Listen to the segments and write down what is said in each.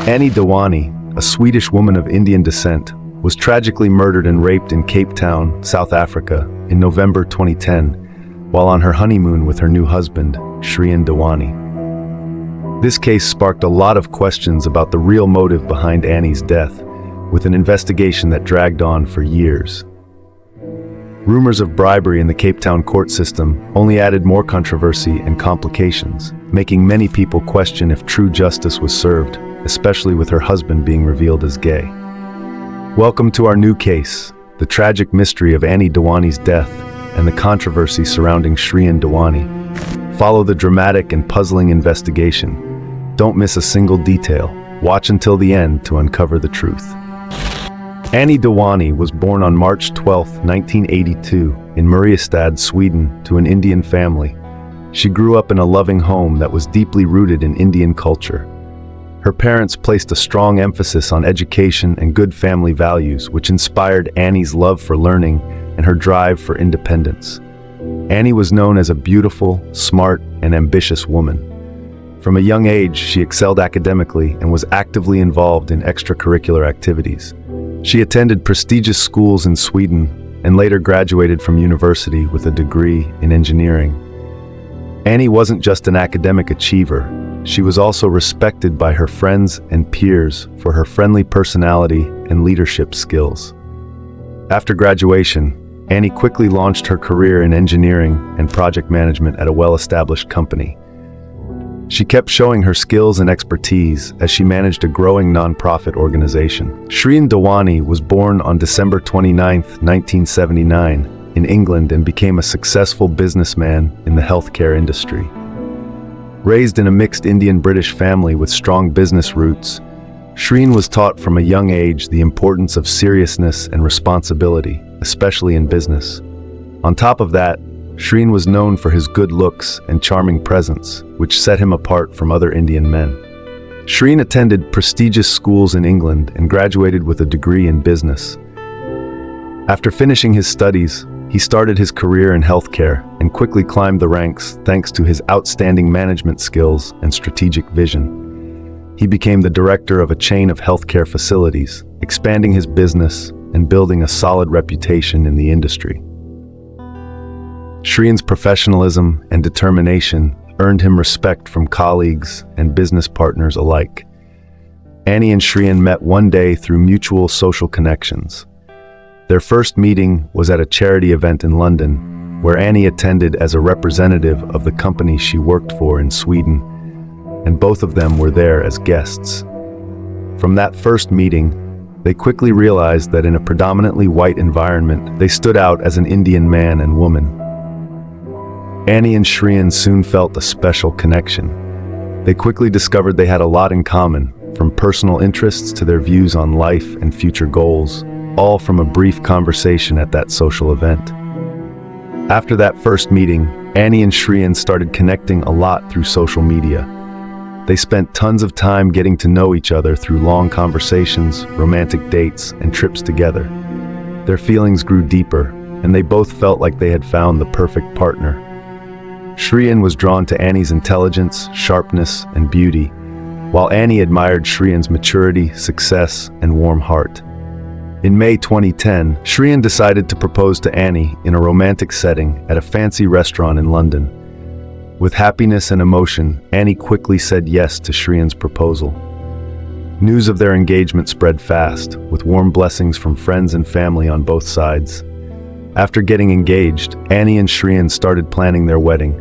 Annie Dewani, a Swedish woman of Indian descent, was tragically murdered and raped in Cape Town, South Africa, in November 2010, while on her honeymoon with her new husband, Shrien Dewani. This case sparked a lot of questions about the real motive behind Annie's death, with an investigation that dragged on for years. Rumors of bribery in the Cape Town court system only added more controversy and complications, making many people question if true justice was served, especially with her husband being revealed as gay. Welcome to our new case, the tragic mystery of Annie Dewani's death and the controversy surrounding Shrien Dewani. Follow the dramatic and puzzling investigation. Don't miss a single detail. Watch until the end to uncover the truth. Annie Dewani was born on March 12, 1982, in Mariestad, Sweden, to an Indian family. She grew up in a loving home that was deeply rooted in Indian culture. Her parents placed a strong emphasis on education and good family values, which inspired Annie's love for learning and her drive for independence. Annie was known as a beautiful, smart, and ambitious woman. From a young age, she excelled academically and was actively involved in extracurricular activities. She attended prestigious schools in Sweden and later graduated from university with a degree in engineering. Annie wasn't just an academic achiever. She was also respected by her friends and peers for her friendly personality and leadership skills. After graduation, Annie quickly launched her career in engineering and project management at a well-established company. She kept showing her skills and expertise as she managed a growing nonprofit organization. Shrien Dewani was born on December 29, 1979, in England and became a successful businessman in the healthcare industry. Raised in a mixed Indian-British family with strong business roots, Shrien was taught from a young age the importance of seriousness and responsibility, especially in business. On top of that, Shrien was known for his good looks and charming presence, which set him apart from other Indian men. Shrien attended prestigious schools in England and graduated with a degree in business. After finishing his studies, he started his career in healthcare and quickly climbed the ranks thanks to his outstanding management skills and strategic vision. He became the director of a chain of healthcare facilities, expanding his business and building a solid reputation in the industry. Shrien's professionalism and determination earned him respect from colleagues and business partners alike. Annie and Shrien met one day through mutual social connections. Their first meeting was at a charity event in London, where Annie attended as a representative of the company she worked for in Sweden, and both of them were there as guests. From that first meeting, they quickly realized that in a predominantly white environment, they stood out as an Indian man and woman. Annie and Shrien soon felt a special connection. They quickly discovered they had a lot in common, from personal interests to their views on life and future goals, all from a brief conversation at that social event. After that first meeting, Annie and Shrien started connecting a lot through social media. They spent tons of time getting to know each other through long conversations, romantic dates, and trips together. Their feelings grew deeper, and they both felt like they had found the perfect partner. Shrien was drawn to Annie's intelligence, sharpness, and beauty, while Annie admired Shrien's maturity, success, and warm heart. In May 2010, Shrien decided to propose to Annie in a romantic setting at a fancy restaurant in London. With happiness and emotion, Annie quickly said yes to Shrien's proposal. News of their engagement spread fast, with warm blessings from friends and family on both sides. After getting engaged, Annie and Shrien started planning their wedding.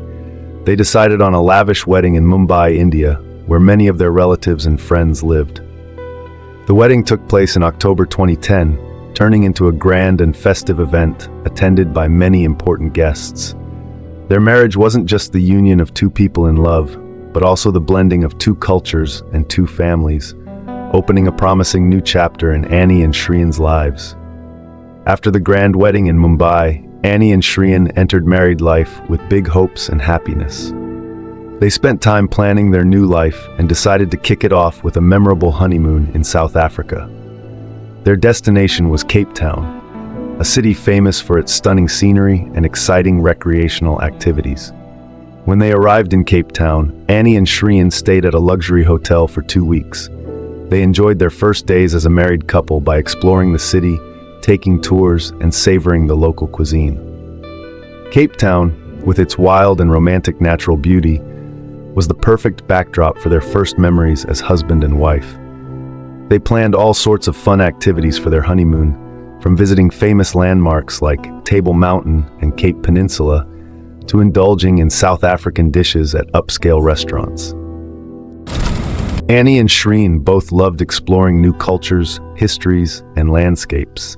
They decided on a lavish wedding in Mumbai, India, where many of their relatives and friends lived. The wedding took place in October 2010, turning into a grand and festive event attended by many important guests. Their marriage wasn't just the union of two people in love, but also the blending of two cultures and two families, opening a promising new chapter in Annie and Shrien's lives. After the grand wedding in Mumbai, Annie and Shrien entered married life with big hopes and happiness. They spent time planning their new life and decided to kick it off with a memorable honeymoon in South Africa. Their destination was Cape Town, a city famous for its stunning scenery and exciting recreational activities. When they arrived in Cape Town, Annie and Shrien stayed at a luxury hotel for 2 weeks. They enjoyed their first days as a married couple by exploring the city, taking tours, and savoring the local cuisine. Cape Town, with its wild and romantic natural beauty, was the perfect backdrop for their first memories as husband and wife. They planned all sorts of fun activities for their honeymoon, from visiting famous landmarks like Table Mountain and Cape Peninsula to indulging in South African dishes at upscale restaurants. Annie and Shrien both loved exploring new cultures, histories, and landscapes.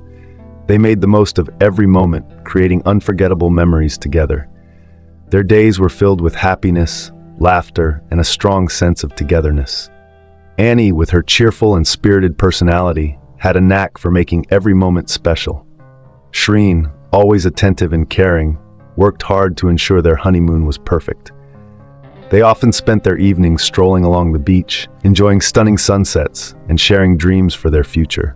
They made the most of every moment, creating unforgettable memories together. Their days were filled with happiness, laughter, and a strong sense of togetherness. Annie, with her cheerful and spirited personality, had a knack for making every moment special. Shrien, always attentive and caring, worked hard to ensure their honeymoon was perfect. They often spent their evenings strolling along the beach, enjoying stunning sunsets, and sharing dreams for their future.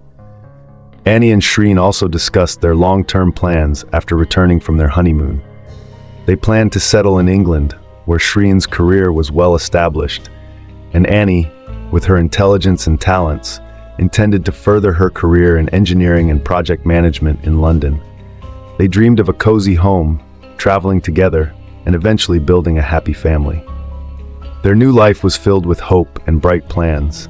Annie and Shrien also discussed their long-term plans after returning from their honeymoon. They planned to settle in England, where Shrien's career was well established, and Annie, with her intelligence and talents, intended to further her career in engineering and project management in London. They dreamed of a cozy home, traveling together, and eventually building a happy family. Their new life was filled with hope and bright plans.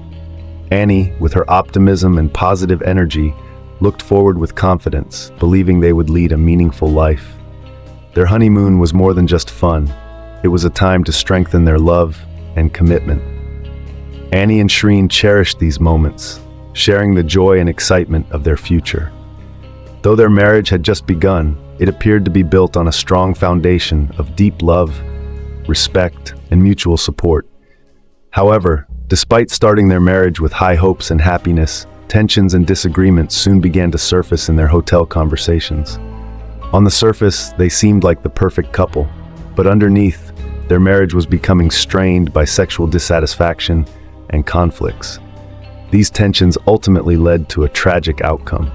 Annie, with her optimism and positive energy, looked forward with confidence, believing they would lead a meaningful life. Their honeymoon was more than just fun. It was a time to strengthen their love and commitment. Annie and Shrien cherished these moments, sharing the joy and excitement of their future. Though their marriage had just begun, it appeared to be built on a strong foundation of deep love, respect, and mutual support. However, despite starting their marriage with high hopes and happiness, tensions and disagreements soon began to surface in their hotel conversations. On the surface, they seemed like the perfect couple, but underneath, their marriage was becoming strained by sexual dissatisfaction and conflicts. These tensions ultimately led to a tragic outcome.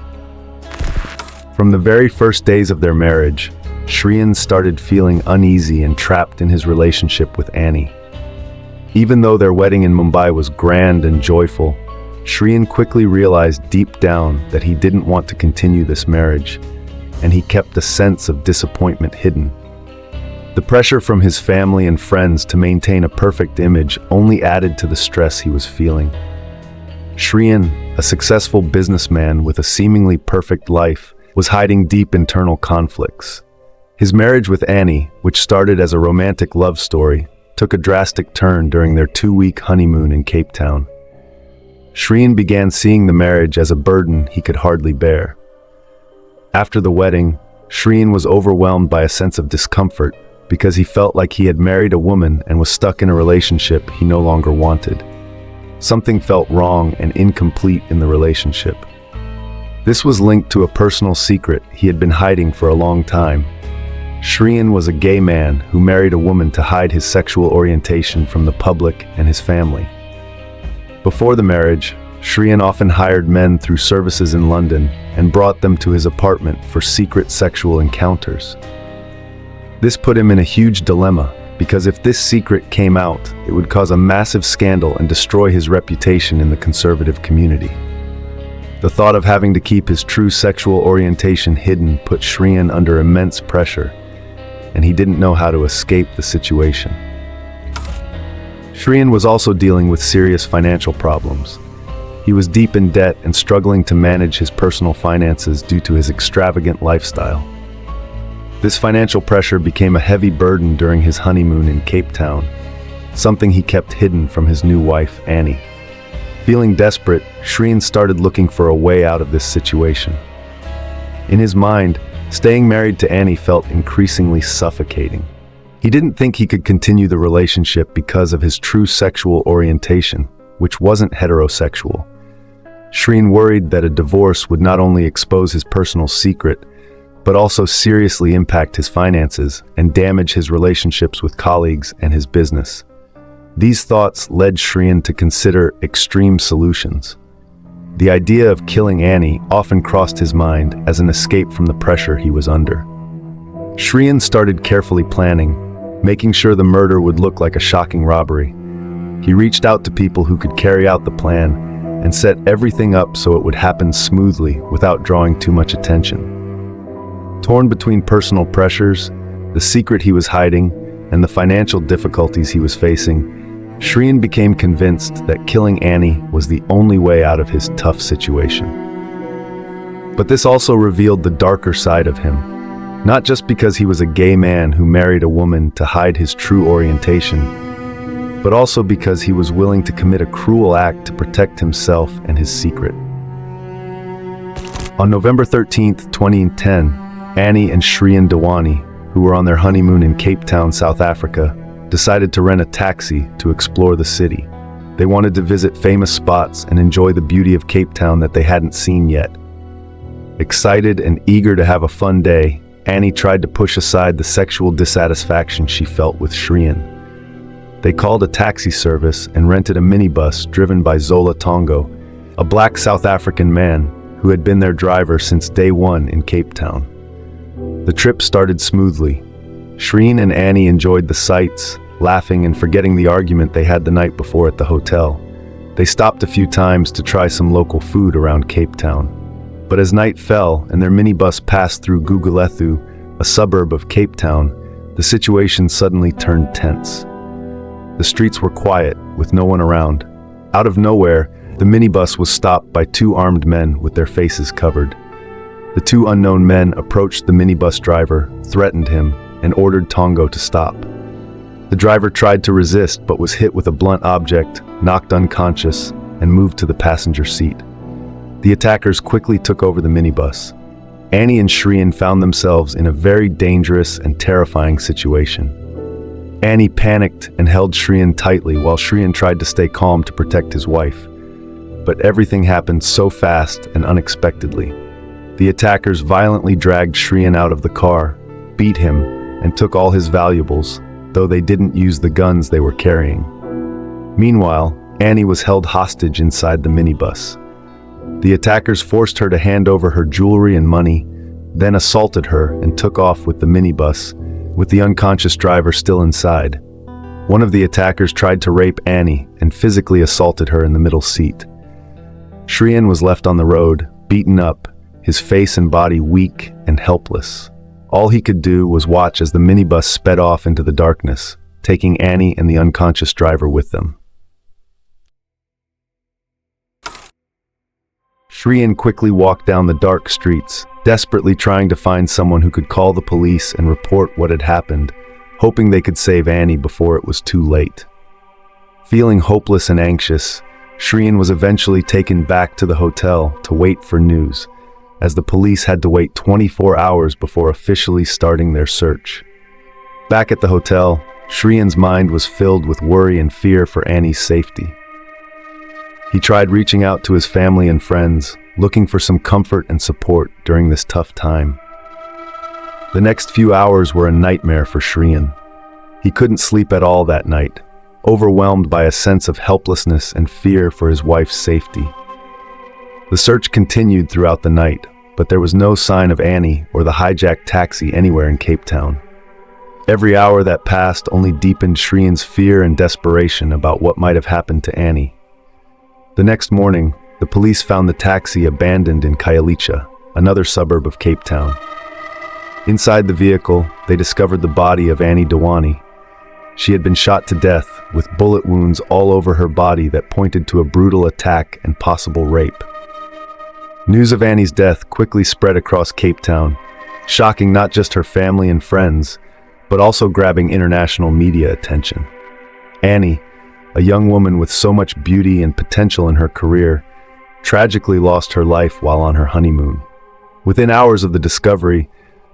From the very first days of their marriage, Shrien started feeling uneasy and trapped in his relationship with Annie. Even though their wedding in Mumbai was grand and joyful, Shrien quickly realized deep down that he didn't want to continue this marriage, and he kept a sense of disappointment hidden. The pressure from his family and friends to maintain a perfect image only added to the stress he was feeling. Shrien, a successful businessman with a seemingly perfect life, was hiding deep internal conflicts. His marriage with Annie, which started as a romantic love story, took a drastic turn during their 2-week honeymoon in Cape Town. Shrien began seeing the marriage as a burden he could hardly bear. After the wedding, Shrien was overwhelmed by a sense of discomfort because he felt like he had married a woman and was stuck in a relationship he no longer wanted. Something felt wrong and incomplete in the relationship. This was linked to a personal secret he had been hiding for a long time. Shrien was a gay man who married a woman to hide his sexual orientation from the public and his family. Before the marriage, Shrien often hired men through services in London and brought them to his apartment for secret sexual encounters. This put him in a huge dilemma, because if this secret came out, it would cause a massive scandal and destroy his reputation in the conservative community. The thought of having to keep his true sexual orientation hidden put Shrien under immense pressure, and he didn't know how to escape the situation. Shrien was also dealing with serious financial problems. He was deep in debt and struggling to manage his personal finances due to his extravagant lifestyle. This financial pressure became a heavy burden during his honeymoon in Cape Town, something he kept hidden from his new wife, Annie. Feeling desperate, Shrien started looking for a way out of this situation. In his mind, staying married to Annie felt increasingly suffocating. He didn't think he could continue the relationship because of his true sexual orientation, which wasn't heterosexual. Shrien worried that a divorce would not only expose his personal secret, but also seriously impact his finances and damage his relationships with colleagues and his business. These thoughts led Shrien to consider extreme solutions. The idea of killing Annie often crossed his mind as an escape from the pressure he was under. Shrien started carefully planning, making sure the murder would look like a shocking robbery. He reached out to people who could carry out the plan and set everything up so it would happen smoothly without drawing too much attention. Torn between personal pressures, the secret he was hiding, and the financial difficulties he was facing, Shrien became convinced that killing Annie was the only way out of his tough situation. But this also revealed the darker side of him, not just because he was a gay man who married a woman to hide his true orientation, but also because he was willing to commit a cruel act to protect himself and his secret. On November 13th, 2010, Annie and Shrien Dewani, who were on their honeymoon in Cape Town, South Africa, decided to rent a taxi to explore the city. They wanted to visit famous spots and enjoy the beauty of Cape Town that they hadn't seen yet. Excited and eager to have a fun day, Annie tried to push aside the sexual dissatisfaction she felt with Shrien. They called a taxi service and rented a minibus driven by Zola Tongo, a black South African man who had been their driver since day one in Cape Town. The trip started smoothly. Shrien and Annie enjoyed the sights, laughing and forgetting the argument they had the night before at the hotel. They stopped a few times to try some local food around Cape Town. But as night fell and their minibus passed through Gugulethu, a suburb of Cape Town, the situation suddenly turned tense. The streets were quiet, with no one around. Out of nowhere, the minibus was stopped by two armed men with their faces covered. The two unknown men approached the minibus driver, threatened him, and ordered Tongo to stop. The driver tried to resist but was hit with a blunt object, knocked unconscious, and moved to the passenger seat. The attackers quickly took over the minibus. Annie and Shrien found themselves in a very dangerous and terrifying situation. Annie panicked and held Shrien tightly while Shrien tried to stay calm to protect his wife. But everything happened so fast and unexpectedly. The attackers violently dragged Shrien out of the car, beat him, and took all his valuables, though they didn't use the guns they were carrying. Meanwhile, Annie was held hostage inside the minibus. The attackers forced her to hand over her jewelry and money, then assaulted her and took off with the minibus, with the unconscious driver still inside. One of the attackers tried to rape Annie and physically assaulted her in the middle seat. Shrien was left on the road, beaten up, his face and body weak and helpless. All he could do was watch as the minibus sped off into the darkness, taking Annie and the unconscious driver with them. Shrien quickly walked down the dark streets, desperately trying to find someone who could call the police and report what had happened, hoping they could save Annie before it was too late. Feeling hopeless and anxious, Shrien was eventually taken back to the hotel to wait for news, as the police had to wait 24 hours before officially starting their search. Back at the hotel, Shrien's mind was filled with worry and fear for Annie's safety. He tried reaching out to his family and friends, looking for some comfort and support during this tough time. The next few hours were a nightmare for Shrien. He couldn't sleep at all that night, overwhelmed by a sense of helplessness and fear for his wife's safety. The search continued throughout the night, but there was no sign of Annie or the hijacked taxi anywhere in Cape Town. Every hour that passed only deepened Shrien's fear and desperation about what might have happened to Annie. The next morning, the police found the taxi abandoned in Khayelitsha, another suburb of Cape Town. Inside the vehicle, they discovered the body of Annie Dewani. She had been shot to death, with bullet wounds all over her body that pointed to a brutal attack and possible rape. News of Annie's death quickly spread across Cape Town, shocking not just her family and friends, but also grabbing international media attention. Annie, a young woman with so much beauty and potential in her career, tragically lost her life while on her honeymoon. Within hours of the discovery,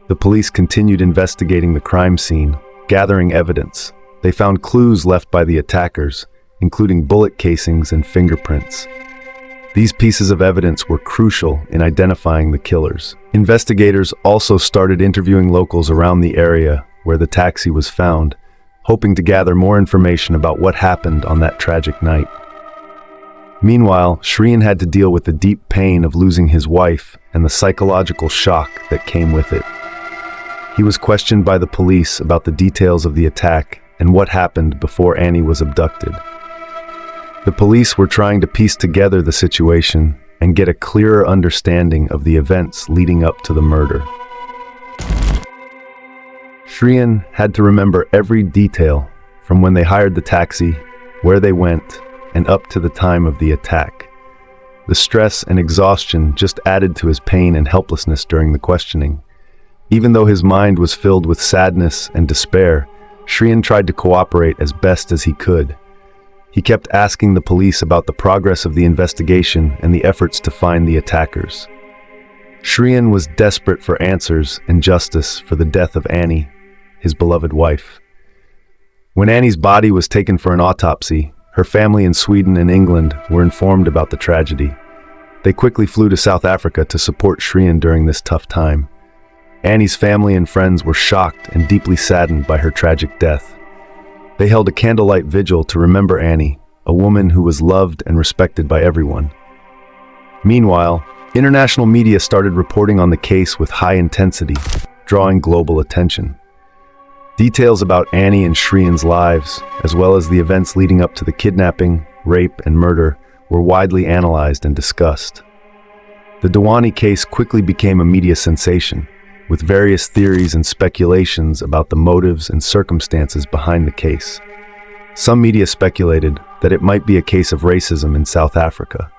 the police continued investigating the crime scene, gathering evidence. They found clues left by the attackers, including bullet casings and fingerprints. These pieces of evidence were crucial in identifying the killers. Investigators also started interviewing locals around the area where the taxi was found, hoping to gather more information about what happened on that tragic night. Meanwhile, Shrien had to deal with the deep pain of losing his wife and the psychological shock that came with it. He was questioned by the police about the details of the attack and what happened before Annie was abducted. The police were trying to piece together the situation and get a clearer understanding of the events leading up to the murder. Shrien had to remember every detail, from when they hired the taxi, where they went, and up to the time of the attack. The stress and exhaustion just added to his pain and helplessness during the questioning. Even though his mind was filled with sadness and despair, Shrien tried to cooperate as best as he could. He kept asking the police about the progress of the investigation and the efforts to find the attackers. Shrien was desperate for answers and justice for the death of Annie, his beloved wife. When Annie's body was taken for an autopsy, her family in Sweden and England were informed about the tragedy. They quickly flew to South Africa to support Shrien during this tough time. Annie's family and friends were shocked and deeply saddened by her tragic death. They held a candlelight vigil to remember Annie, a woman who was loved and respected by everyone. Meanwhile, international media started reporting on the case with high intensity, drawing global attention. Details about Annie and Shrien's lives, as well as the events leading up to the kidnapping, rape, and murder, were widely analyzed and discussed. The Dewani case quickly became a media sensation, with various theories and speculations about the motives and circumstances behind the case. Some media speculated that it might be a case of racism in South Africa.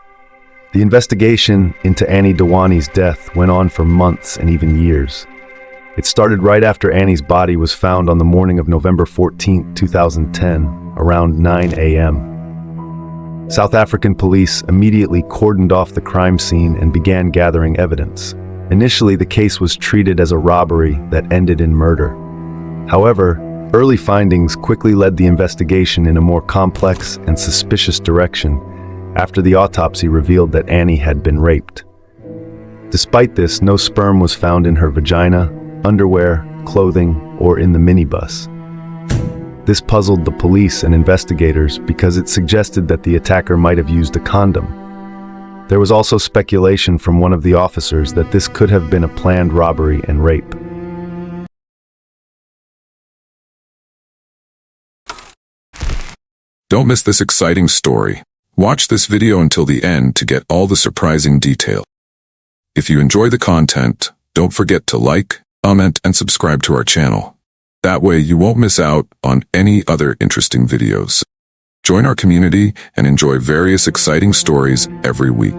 The investigation into Annie Dewani's death went on for months and even years. It started right after Annie's body was found on the morning of November 14, 2010, around 9 a.m. South African police immediately cordoned off the crime scene and began gathering evidence. Initially, the case was treated as a robbery that ended in murder. However, early findings quickly led the investigation in a more complex and suspicious direction after the autopsy revealed that Annie had been raped. Despite this, no sperm was found in her vagina, underwear, clothing, or in the minibus. This puzzled the police and investigators because it suggested that the attacker might have used a condom. There was also speculation from one of the officers that this could have been a planned robbery and rape. Don't miss this exciting story. Watch this video until the end to get all the surprising detail. If you enjoy the content, don't forget to like, comment, and subscribe to our channel. That way you won't miss out on any other interesting videos. Join our community and enjoy various exciting stories every week.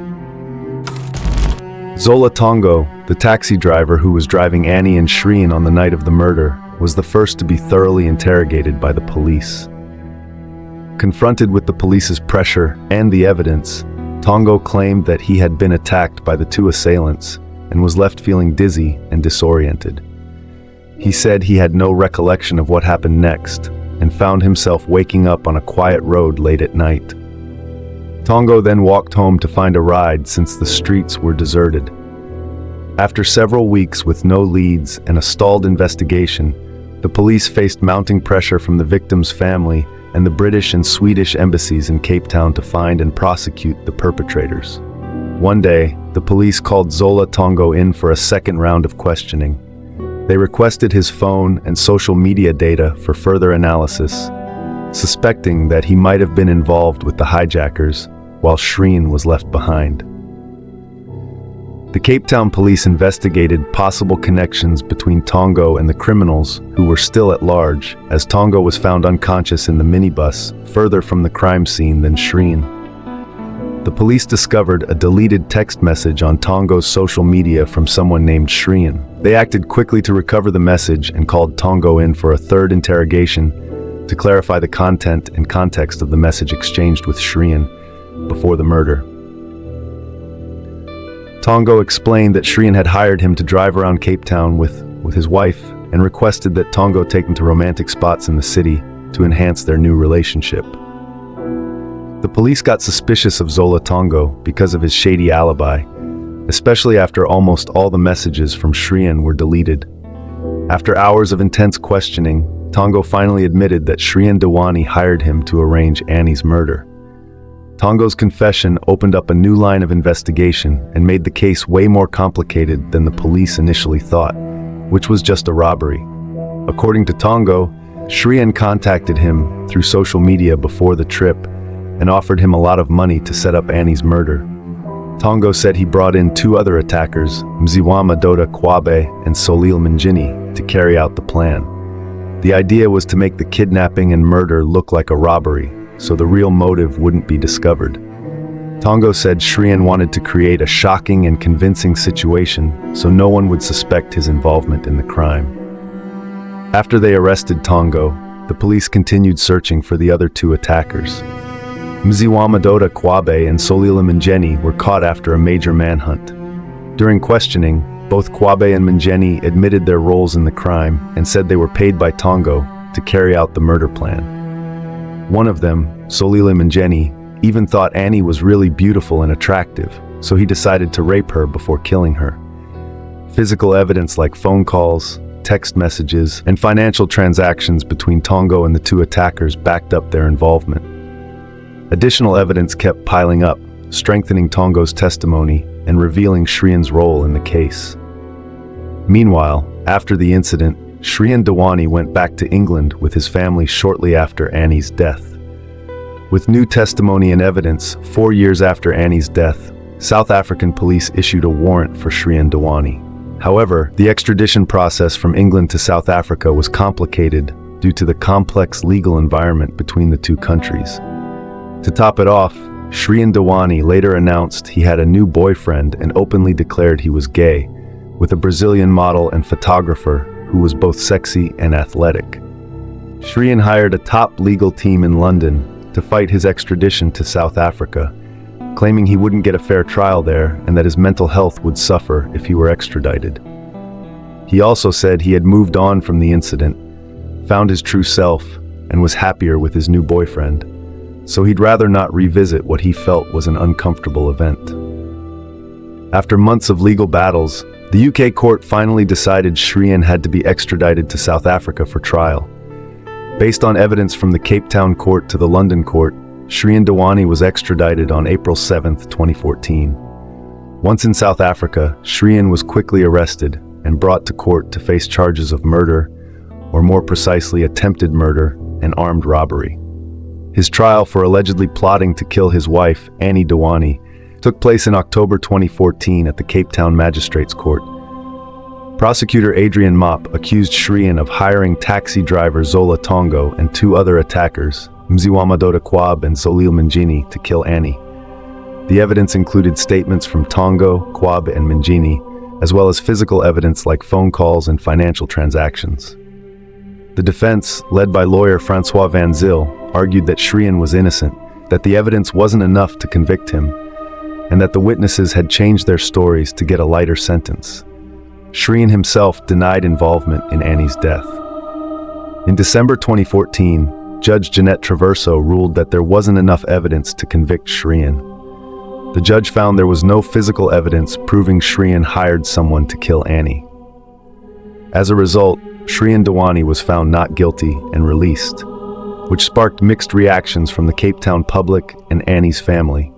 Zola Tongo, the taxi driver who was driving Annie and Shrien on the night of the murder, was the first to be thoroughly interrogated by the police. Confronted with the police's pressure and the evidence, Tongo claimed that he had been attacked by the two assailants and was left feeling dizzy and disoriented. He said he had no recollection of what happened next and found himself waking up on a quiet road late at night. Tongo then walked home to find a ride since the streets were deserted. After several weeks with no leads and a stalled investigation, the police faced mounting pressure from the victim's family and the British and Swedish embassies in Cape Town to find and prosecute the perpetrators. One day, the police called Zola Tongo in for a second round of questioning. They requested his phone and social media data for further analysis, suspecting that he might have been involved with the hijackers while Shrien was left behind. The Cape Town police investigated possible connections between Tongo and the criminals who were still at large, as Tongo was found unconscious in the minibus, further from the crime scene than Shrien. The police discovered a deleted text message on Tongo's social media from someone named Shrien. They acted quickly to recover the message and called Tongo in for a third interrogation to clarify the content and context of the message exchanged with Shrien before the murder. Tongo explained that Shrien had hired him to drive around Cape Town with his wife and requested that Tongo take him to romantic spots in the city to enhance their new relationship. The police got suspicious of Zola Tongo because of his shady alibi, especially after almost all the messages from Shrien were deleted. After hours of intense questioning, Tongo finally admitted that Shrien Dewani hired him to arrange Annie's murder. Tongo's confession opened up a new line of investigation and made the case way more complicated than the police initially thought, which was just a robbery. According to Tongo, Shrien contacted him through social media before the trip and offered him a lot of money to set up Annie's murder. Tongo said he brought in two other attackers, Mziwama Kwabe and Solil Mngini, to carry out the plan. The idea was to make the kidnapping and murder look like a robbery, so the real motive wouldn't be discovered. Tongo said Shrien wanted to create a shocking and convincing situation so no one would suspect his involvement in the crime. After they arrested Tongo, the police continued searching for the other two attackers. Mziwama Kwabe and Solil Mngini were caught after a major manhunt. During questioning, both Kwabe and Mngini admitted their roles in the crime and said they were paid by Tongo to carry out the murder plan. One of them, Solil Mngini, even thought Annie was really beautiful and attractive, so he decided to rape her before killing her. Physical evidence like phone calls, text messages, and financial transactions between Tongo and the two attackers backed up their involvement. Additional evidence kept piling up, strengthening Tongo's testimony and revealing Shrien's role in the case. Meanwhile, after the incident, Shrien Dewani went back to England with his family shortly after Annie's death. With new testimony and evidence, 4 years after Annie's death, South African police issued a warrant for Shrien Dewani. However, the extradition process from England to South Africa was complicated due to the complex legal environment between the two countries. To top it off, Shrien Dewani later announced he had a new boyfriend and openly declared he was gay, with a Brazilian model and photographer who was both sexy and athletic. Shrien hired a top legal team in London to fight his extradition to South Africa, claiming he wouldn't get a fair trial there and that his mental health would suffer if he were extradited. He also said he had moved on from the incident, found his true self, and was happier with his new boyfriend, so he'd rather not revisit what he felt was an uncomfortable event. After months of legal battles, the UK court finally decided Shrien had to be extradited to South Africa for trial. Based on evidence from the Cape Town court to the London court, Shrien Dewani was extradited on April 7, 2014. Once in South Africa, Shrien was quickly arrested and brought to court to face charges of murder, or more precisely attempted murder and armed robbery. His trial for allegedly plotting to kill his wife, Annie Dewani, took place in October 2014 at the Cape Town Magistrates Court. Prosecutor Adrian Mop accused Shrien of hiring taxi driver Zola Tongo and two other attackers, Mziwama Kwabe and Solil Mngini, to kill Annie. The evidence included statements from Tongo, Kwabe, and Mngini, as well as physical evidence like phone calls and financial transactions. The defense, led by lawyer Francois Van Zyl, argued that Shrien was innocent, that the evidence wasn't enough to convict him, and that the witnesses had changed their stories to get a lighter sentence. Shrien himself denied involvement in Annie's death. In December 2014, Judge Jeanette Traverso ruled that there wasn't enough evidence to convict Shrien. The judge found there was no physical evidence proving Shrien hired someone to kill Annie. As a result, Shrien Dewani was found not guilty and released, which sparked mixed reactions from the Cape Town public and Annie's family.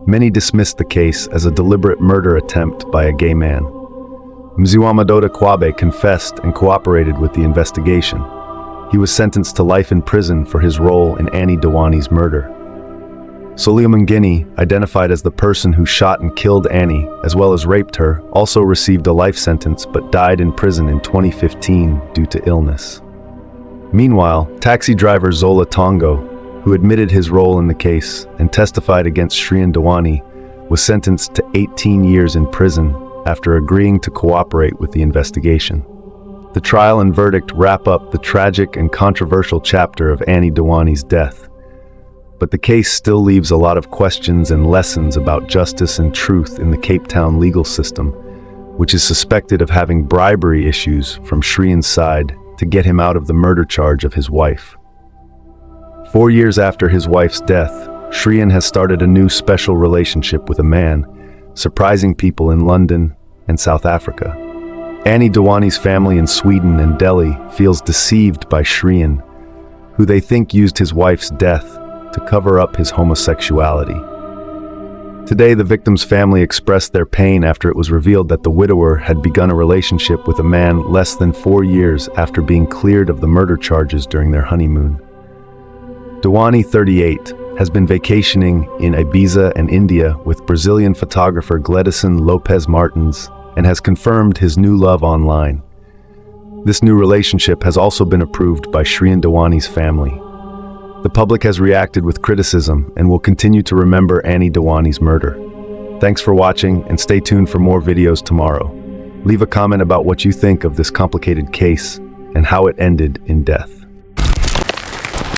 Many dismissed the case as a deliberate murder attempt by a gay man. Mziwama Kwabe confessed and cooperated with the investigation. He was sentenced to life in prison for his role in Annie Dewani's murder. Solil Mngini, identified as the person who shot and killed Annie, as well as raped her, also received a life sentence but died in prison in 2015 due to illness. Meanwhile, taxi driver Zola Tongo, who admitted his role in the case and testified against Shrien Dewani, was sentenced to 18 years in prison after agreeing to cooperate with the investigation. The trial and verdict wrap up the tragic and controversial chapter of Annie Dewani's death. But the case still leaves a lot of questions and lessons about justice and truth in the Cape Town legal system, which is suspected of having bribery issues from Shrien's side to get him out of the murder charge of his wife. 4 years after his wife's death, Shrien has started a new special relationship with a man, surprising people in London and South Africa. Annie Dewani's family in Sweden and Delhi feels deceived by Shrien, who they think used his wife's death to cover up his homosexuality. Today, the victim's family expressed their pain after it was revealed that the widower had begun a relationship with a man less than 4 years after being cleared of the murder charges during their honeymoon. Dewani, 38, has been vacationing in Ibiza and India with Brazilian photographer Gledison Lopez Martins and has confirmed his new love online. This new relationship has also been approved by Shrien Dewani's family. The public has reacted with criticism and will continue to remember Annie Dewani's murder. Thanks for watching and stay tuned for more videos tomorrow. Leave a comment about what you think of this complicated case and how it ended in death.